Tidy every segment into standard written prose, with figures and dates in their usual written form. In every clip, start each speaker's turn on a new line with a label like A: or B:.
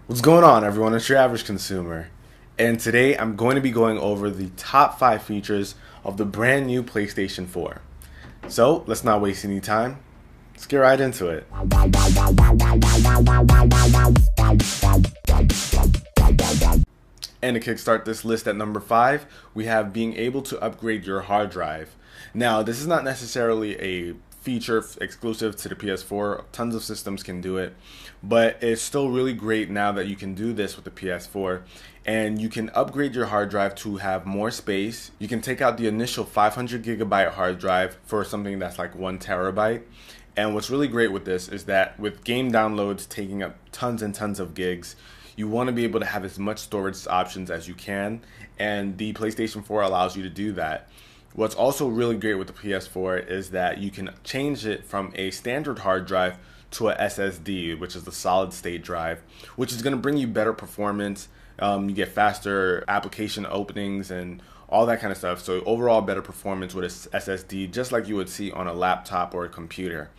A: What's going on, everyone? It's your average consumer. And today I'm going to be going over the top 5 features of the brand new PlayStation 4. So let's not waste any time. Let's get right into it. And to kickstart this list at number 5, we have being able to upgrade your hard drive. Now, this is not necessarily a feature exclusive to the PS4. Tons of systems can do it, but it's still really great now that you can do this with the PS4, and you can upgrade your hard drive to have more space. You can take out the initial 500 gigabyte hard drive for something that's like 1 terabyte. And what's really great with this is that with game downloads taking up tons and tons of gigs, you want to be able to have as much storage options as you can, and the PlayStation 4 allows you to do that. What's also really great with the PS4 is that you can change it from a standard hard drive to a SSD, which is the solid state drive, which is going to bring you better performance. You get faster application openings and all that kind of stuff. So overall better performance with a SSD, just like you would see on a laptop or a computer.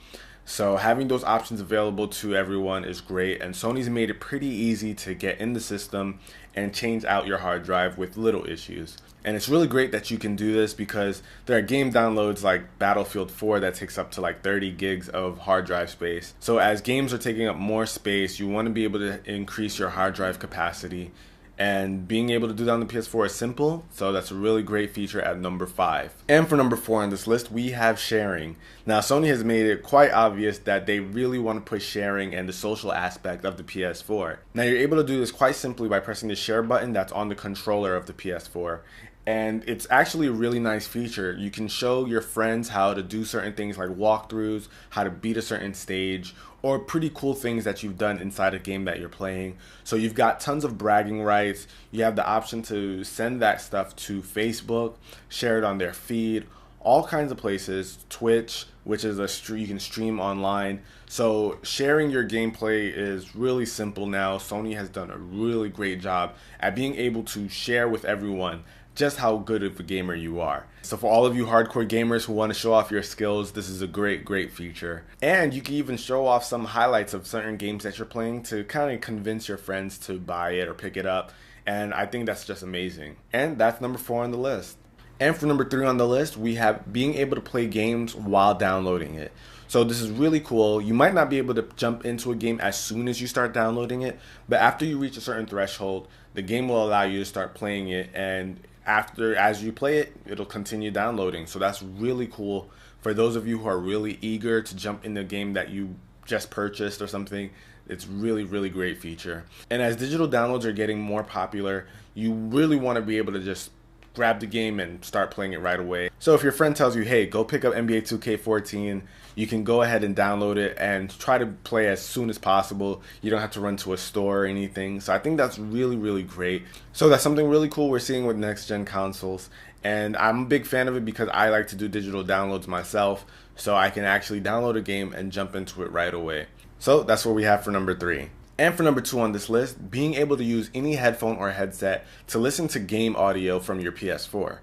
A: So having those options available to everyone is great, and Sony's made it pretty easy to get in the system and change out your hard drive with little issues. And it's really great that you can do this because there are game downloads like Battlefield 4 that takes up to like 30 gigs of hard drive space. So as games are taking up more space, you want to be able to increase your hard drive capacity. And being able to do that on the PS4 is simple, so that's a really great feature at number 5. And for number 4 on this list, we have sharing. Now, Sony has made it quite obvious that they really want to push sharing and the social aspect of the PS4. Now, you're able to do this quite simply by pressing the share button that's on the controller of the PS4. And it's actually a really nice feature. You can show your friends how to do certain things like walkthroughs, how to beat a certain stage, or pretty cool things that you've done inside a game that you're playing. So you've got tons of bragging rights. You have the option to send that stuff to Facebook, share it on their feed, all kinds of places, Twitch, which is you can stream online. So sharing your gameplay is really simple now. Sony has done a really great job at being able to share with everyone just how good of a gamer you are. So for all of you hardcore gamers who want to show off your skills, this is a great feature. And you can even show off some highlights of certain games that you're playing to kind of convince your friends to buy it or pick it up. And I think that's just amazing. And that's number 4 on the list. And for number 3 on the list, we have being able to play games while downloading it. So this is really cool. You might not be able to jump into a game as soon as you start downloading it, but after you reach a certain threshold, the game will allow you to start playing it, and as you play it, it'll continue downloading. So that's really cool for those of you who are really eager to jump in the game that you just purchased or something. It's really great feature. And as digital downloads are getting more popular, you really want to be able to just grab the game and start playing it right away. So if your friend tells you, hey, go pick up NBA 2K14, you can go ahead and download it and try to play as soon as possible. You don't have to run to a store or anything. So I think that's really great. So that's something really cool we're seeing with next gen consoles. And I'm a big fan of it because I like to do digital downloads myself, so I can actually download a game and jump into it right away. So that's what we have for number 3. And for number 2 on this list, being able to use any headphone or headset to listen to game audio from your PS4.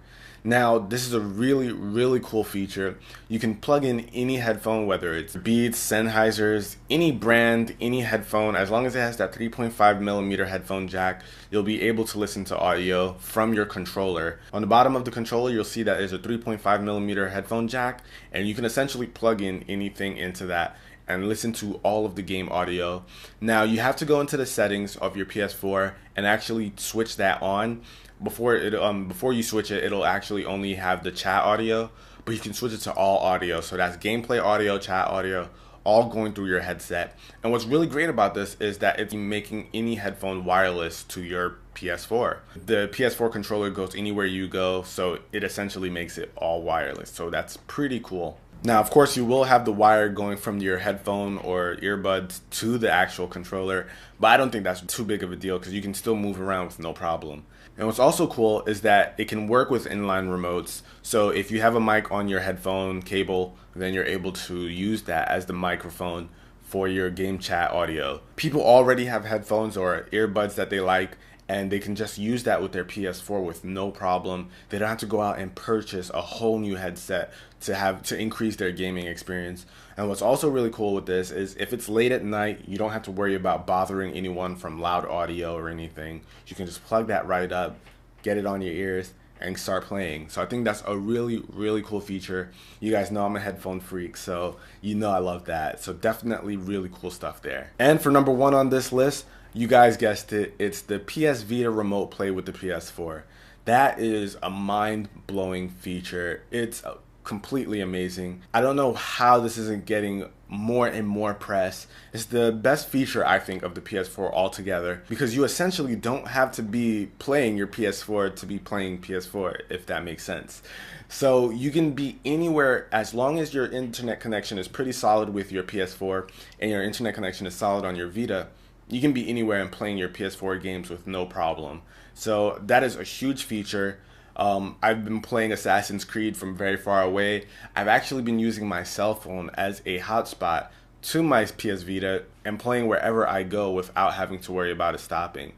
A: Now, this is a really cool feature. You can plug in any headphone, whether it's Beats, Sennheisers, any brand, any headphone, as long as it has that 3.5mm headphone jack, you'll be able to listen to audio from your controller. On the bottom of the controller, you'll see that there's a 3.5mm headphone jack, and you can essentially plug in anything into that and listen to all of the game audio. Now, you have to go into the settings of your PS4 and actually switch that on. Before you switch it, it'll actually only have the chat audio, but you can switch it to all audio. So that's gameplay audio, chat audio, all going through your headset. And what's really great about this is that it's making any headphone wireless to your PS4. The PS4 controller goes anywhere you go, so it essentially makes it all wireless. So that's pretty cool. Now, of course, you will have the wire going from your headphone or earbuds to the actual controller, but I don't think that's too big of a deal because you can still move around with no problem. And what's also cool is that it can work with inline remotes. So if you have a mic on your headphone cable, then you're able to use that as the microphone for your game chat audio. People already have headphones or earbuds that they like, and they can just use that with their PS4 with no problem. They don't have to go out and purchase a whole new headset to increase their gaming experience. And what's also really cool with this is if it's late at night, you don't have to worry about bothering anyone from loud audio or anything. You can just plug that right up, get it on your ears, and start playing. So I think that's a really, really cool feature. You guys know I'm a headphone freak, so you know I love that. So definitely really cool stuff there. And for number 1 on this list, you guys guessed it, it's the PS Vita remote play with the PS4. That is a mind-blowing feature. It's completely amazing. I don't know how this isn't getting more and more press. It's the best feature, I think, of the PS4 altogether, because you essentially don't have to be playing your PS4 to be playing PS4, if that makes sense. So you can be anywhere as long as your internet connection is pretty solid with your PS4 and your internet connection is solid on your Vita. You can be anywhere and playing your PS4 games with no problem. So that is a huge feature. I've been playing Assassin's Creed from very far away. I've actually been using my cell phone as a hotspot to my PS Vita and playing wherever I go without having to worry about it stopping.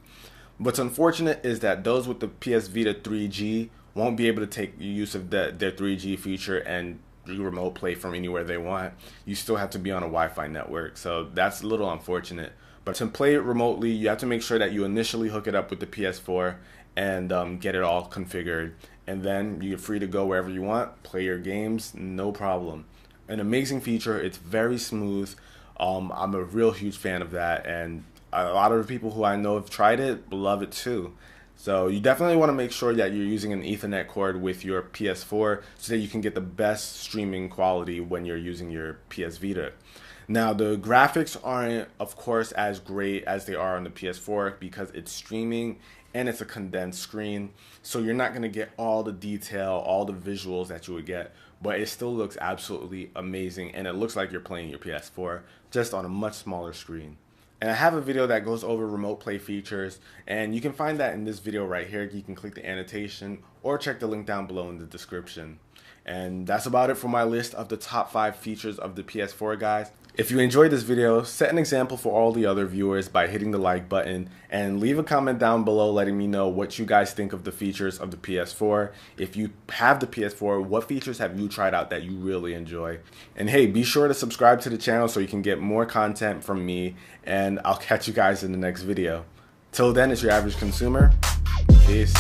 A: What's unfortunate is that those with the PS Vita 3G won't be able to take use of their 3G feature and remote play from anywhere they want. You still have to be on a Wi-Fi network, so that's a little unfortunate. But to play it remotely, you have to make sure that you initially hook it up with the PS4 and get it all configured. And then you're free to go wherever you want, play your games, no problem. An amazing feature, it's very smooth. I'm a real huge fan of that, and a lot of the people who I know have tried it love it too. So you definitely want to make sure that you're using an Ethernet cord with your PS4 so that you can get the best streaming quality when you're using your PS Vita. Now, the graphics aren't, of course, as great as they are on the PS4 because it's streaming and it's a condensed screen. So you're not going to get all the detail, all the visuals that you would get, but it still looks absolutely amazing, and it looks like you're playing your PS4 just on a much smaller screen. And I have a video that goes over remote play features, and you can find that in this video right here. You can click the annotation or check the link down below in the description. And that's about it for my list of the top 5 features of the PS4, guys. If you enjoyed this video, set an example for all the other viewers by hitting the like button, and leave a comment down below letting me know what you guys think of the features of the PS4. If you have the PS4, what features have you tried out that you really enjoy? And hey, be sure to subscribe to the channel so you can get more content from me, and I'll catch you guys in the next video. Till then, it's your average consumer. Peace.